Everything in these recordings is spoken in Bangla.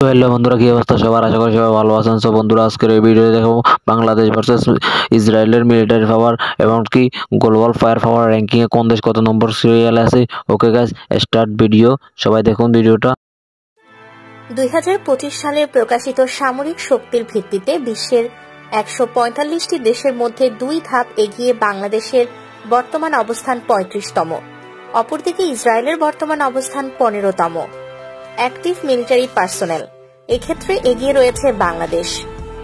তো হ্যালো বন্ধুরা, কি অবস্থা সবার? আশা করি সবাই ভালো আছেন। সো বন্ধুরা, আজকের এই ভিডিওতে দেখাবো বাংলাদেশ ভার্সেস ইসরায়েলের মিলিটারি পাওয়ার এবং কি গ্লোবাল ফায়ার পাওয়ার র্যাঙ্কিং এ কোন দেশ কত নম্বর সিরিয়ালে আছে। Okay guys, start video. সবাই দেখুন ভিডিওটা। 2025 সালে প্রকাশিত সামরিক শক্তির ভিত্তিতে বিশ্বের 145টি দেশের মধ্যে 2 ধাপ এগিয়ে বাংলাদেশের বর্তমান অবস্থান 35তম। অপরদিকে ইসরায়েলের বর্তমান অবস্থান 15তম। অ্যাক্টিভ মিলিটারি পার্সোনেল, এক্ষেত্রে এগিয়ে রয়েছে বাংলাদেশ।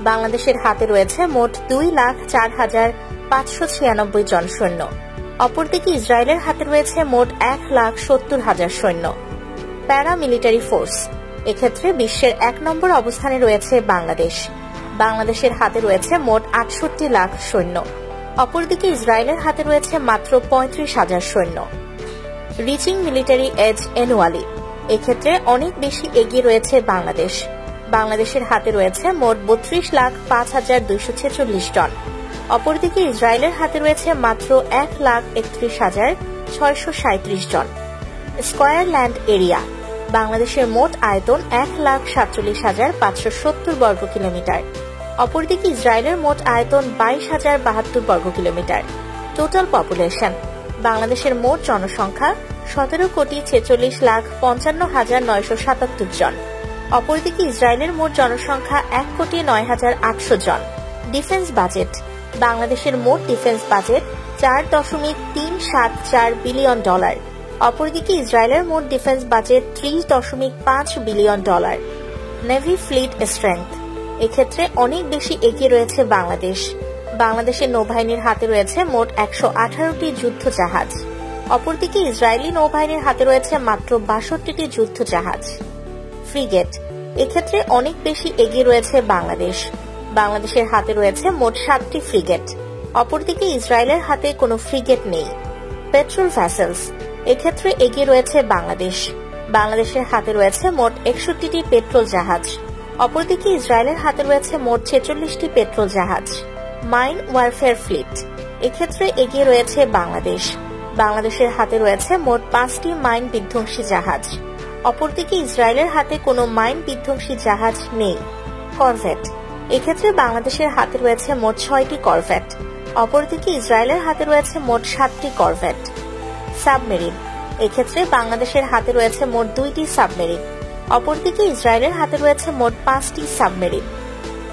বাংলাদেশের হাতে রয়েছে মোট 2,04,596 জন সৈন্য। অপরদিকে ইসরায়েলের হাতে রয়েছে মোট 1,70,000 সৈন্য। প্যারা মিলিটারি ফোর্স, এক্ষেত্রে বিশ্বের 1 নম্বর অবস্থানে রয়েছে বাংলাদেশ। বাংলাদেশের হাতে রয়েছে মোট 68 লাখ সৈন্য। অপরদিকে ইসরায়েলের হাতে রয়েছে মাত্র 35,000 সৈন্য। রিচিং মিলিটারি এজ অ্যানুয়ালি, এক্ষেত্রে অনেক বেশি এগিয়ে রয়েছে বাংলাদেশ। বাংলাদেশের হাতে রয়েছে মোট 32,05,246 জন। অপরদিকে ইসরায়েলের হাতে রয়েছে মাত্র 1,31,637 জন। স্কয়ার ল্যান্ড এরিয়া, বাংলাদেশের মোট আয়তন 1,47,570 বর্গ কিলোমিটার। অপরদিকে ইসরায়েলের মোট আয়তন 22,072 বর্গ কিলোমিটার। টোটাল পপুলেশন, বাংলাদেশের মোট জনসংখ্যা 17,46,55,977 জন। অপরদিকে ইসরায়েলের মোট জনসংখ্যা 1,09,800 জন। ডিফেন্স বাজেট, বাংলাদেশের মোট ডিফেন্স বাজেট $4.374 বিলিয়ন। অপরদিকে ইসরায়েলের মোট defence budget $30.5 billion. Navy fleet strength, এক্ষেত্রে অনেক বেশি এগিয়ে রয়েছে বাংলাদেশ। বাংলাদেশের নৌবাহিনীর হাতে রয়েছে মোট 118টি যুদ্ধ জাহাজ। অপরদিকে ইসরায়েলি নৌবাহিনীর হাতে রয়েছে মাত্র 62টি যুদ্ধ জাহাজ। ফ্রিগেট, এক্ষেত্রে অনেক বেশি এগিয়ে রয়েছে বাংলাদেশ। বাংলাদেশের হাতে রয়েছে মোট 7টি ফ্রিগেট। অপরদিকে ইসরায়েলের হাতে কোনো ফ্রিগেট নেই। পেট্রোল ভ্যাসেলস, এক্ষেত্রে এগিয়ে রয়েছে বাংলাদেশ। বাংলাদেশের হাতে রয়েছে মোট 61টি পেট্রোল জাহাজ। অপরদিকে ইসরায়েলের হাতে রয়েছে মোট 46টি পেট্রোল জাহাজ। মাইন ওয়ারফেয়ার ফ্লিট, এক্ষেত্রে এগিয়ে রয়েছে বাংলাদেশ। বাংলাদেশের হাতে রয়েছে মোট 5টি মাইন বিধ্বংসী জাহাজ। অপরদিকে ইসরায়েলের হাতে কোনো মাইন বিধ্বংসী জাহাজ নেই। করভেট, এক্ষেত্রে বাংলাদেশের হাতে রয়েছে মোট 6টি করভেট। অপরদিকে ইসরায়েলের হাতে রয়েছে মোট 7টি করভেট। সাবমেরিন, এক্ষেত্রে বাংলাদেশের হাতে রয়েছে মোট 2টি সাবমেরিন। অপরদিকে ইসরায়েলের হাতে রয়েছে মোট 5টি সাবমেরিন।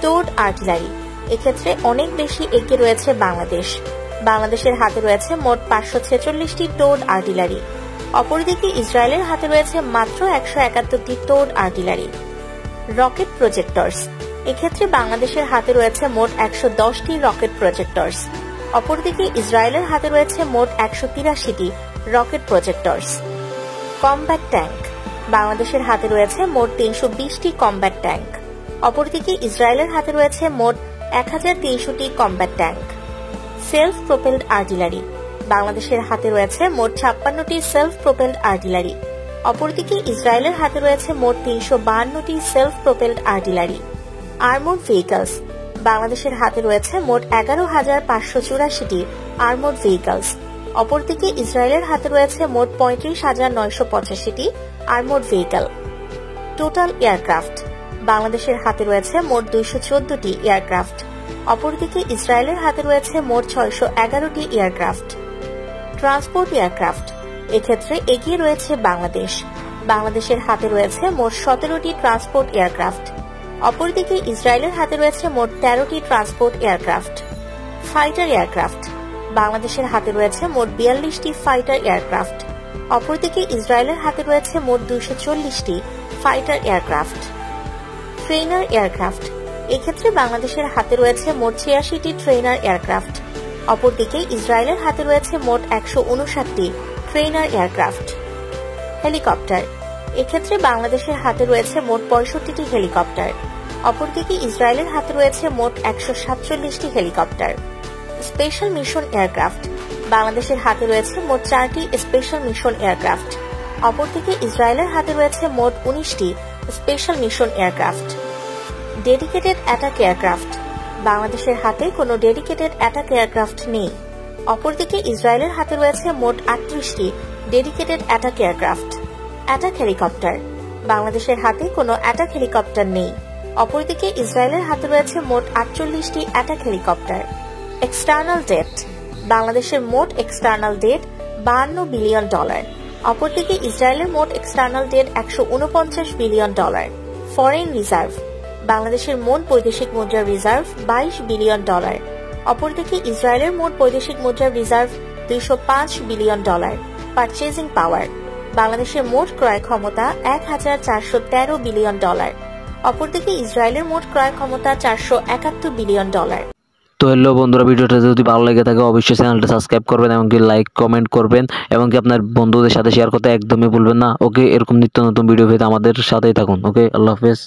টোড আর্টিলারি, এক্ষেত্রে অনেক বেশি এগিয়ে রয়েছে বাংলাদেশ। বাংলাদেশের হাতে রয়েছে মোট 546টি টোড আর্টিলারি। অপরদিকে ইসরায়েলের হাতে রয়েছে মাত্র 171টি টোড আর্টিলারি। রকেট প্রজেক্টরস, এক্ষেত্রে বাংলাদেশের হাতে রয়েছে মোট 110টি রকেট প্রজেক্টরস। অপরদিকে ইসরায়েলের হাতে রয়েছে মোট 183টি রকেট প্রজেক্টরস। কমব্যাট ট্যাঙ্ক, বাংলাদেশের হাতে রয়েছে মোট 320টি কমব্যাট ট্যাঙ্ক। অপরদিকে ইসরায়েলের হাতে রয়েছে মোট 1,300টি combat tank. Self propelled artillery, বাংলাদেশের হাতে রয়েছে মোট 56টি সেলফ প্রোপেলড আর্টিলারি। অপরদিকে ইসরায়েলের হাতে রয়েছে মোট 352টি সেলফ প্রোপেলড আর্টিলারি। আর্মোর্ড ভেহিকলস, বাংলাদেশের হাতে রয়েছে মোট 11,584টি আর্মোর্ড ভেহিকলস। অপরদিকে ইসরায়েলের হাতে রয়েছে মোট 35,985টি আর্মোর্ড ভেহিকল। টোটাল এয়ারক্রাফট, বাংলাদেশের হাতে রয়েছে মোট 214টি এয়ারক্রাফট। অপরদিকে ইসরায়েলের হাতে রয়েছে মোট 611টি এয়ারক্রাফট। ট্রান্সপোর্ট এয়ারক্রাফট, এক্ষেত্রে এগিয়ে রয়েছে বাংলাদেশ। বাংলাদেশের হাতে রয়েছে মোট 17টি ট্রান্সপোর্ট এয়ারক্রাফট। অপরদিকে ইসরায়েলের হাতে রয়েছে মোট 13টি ট্রান্সপোর্ট এয়ারক্রাফট। ফাইটার এয়ারক্রাফট, বাংলাদেশের হাতে রয়েছে মোট 42টি ফাইটার এয়ারক্রাফট। অপরদিকে ইসরায়েলের হাতে রয়েছে মোট 240টি ফাইটার এয়ারক্রাফট। ট্রেনার এয়ারক্রাফট, এক্ষেত্রে বাংলাদেশের হাতে রয়েছে মোট 86টি ট্রেনার এয়ারক্রাফট। অপরদিকে ইসরায়েলের হাতে রয়েছে মোট 159টি ট্রেনার এয়ারক্রাফট। হেলিকপ্টার, এক্ষেত্রে বাংলাদেশের হাতে রয়েছে মোট 65টি হেলিকপ্টার। অপরদিকে ইসরায়েলের হাতে রয়েছে মোট 147টি হেলিকপ্টার। স্পেশাল মিশন এয়ারক্রাফট, বাংলাদেশের হাতে রয়েছে মোট 4টি স্পেশাল মিশন এয়ারক্রাফট। অপরদিকে ইসরায়েলের হাতে রয়েছে মোট 19টি special mission aircraft. Dedicated attack aircraft, বাংলাদেশের হাতে কোনো ডেডিকেটেড অ্যাটাক এয়ারক্রাফট নেই। অপরদিকে ইসরায়েলের হাতে রয়েছে মোট 38টি dedicated attack aircraft. Attack helicopter, বাংলাদেশের হাতে কোনো অ্যাটাক হেলিকপ্টার নেই। অপরদিকে ইসরায়েলের হাতে রয়েছে মোট 48টি অ্যাটাক হেলিকপ্টার। এক্সটার্নাল ডেট, বাংলাদেশের মোট এক্সটার্নাল ডেট $52 বিলিয়ন। অপরদিকে ইসরায়েলের মোট external date $149 billion. Foreign reserve, বাংলাদেশের মোট বৈদেশিক মুদ্রার রিজার্ভ $22 বিলিয়ন। অপরদিকে ইসরায়েলের মোট বৈদেশিক মুদ্রার রিজার্ভ $205 বিলিয়ন। পারচেজিং পাওয়ার, বাংলাদেশের মোট ক্রয় ক্ষমতা $1413 বিলিয়ন। অপরদিকে ইসরায়েলের মোট ক্রয় ক্ষমতা $471 বিলিয়ন। তো হ্যালো বন্ধুরা, ভিডিওটা যদি ভালো লেগে থাকে অবশ্যই চ্যানেলটা সাবস্ক্রাইব করবেন, এমনকি লাইক কমেন্ট করবেন, এমনকি আপনার বন্ধুদের সাথে শেয়ার করতে একদমই ভুলবেন না। ওকে, এরকম নিত্য নতুন ভিডিও পেতে আমাদের সাথেই থাকুন। ওকে, আল্লাহ হাফেজ।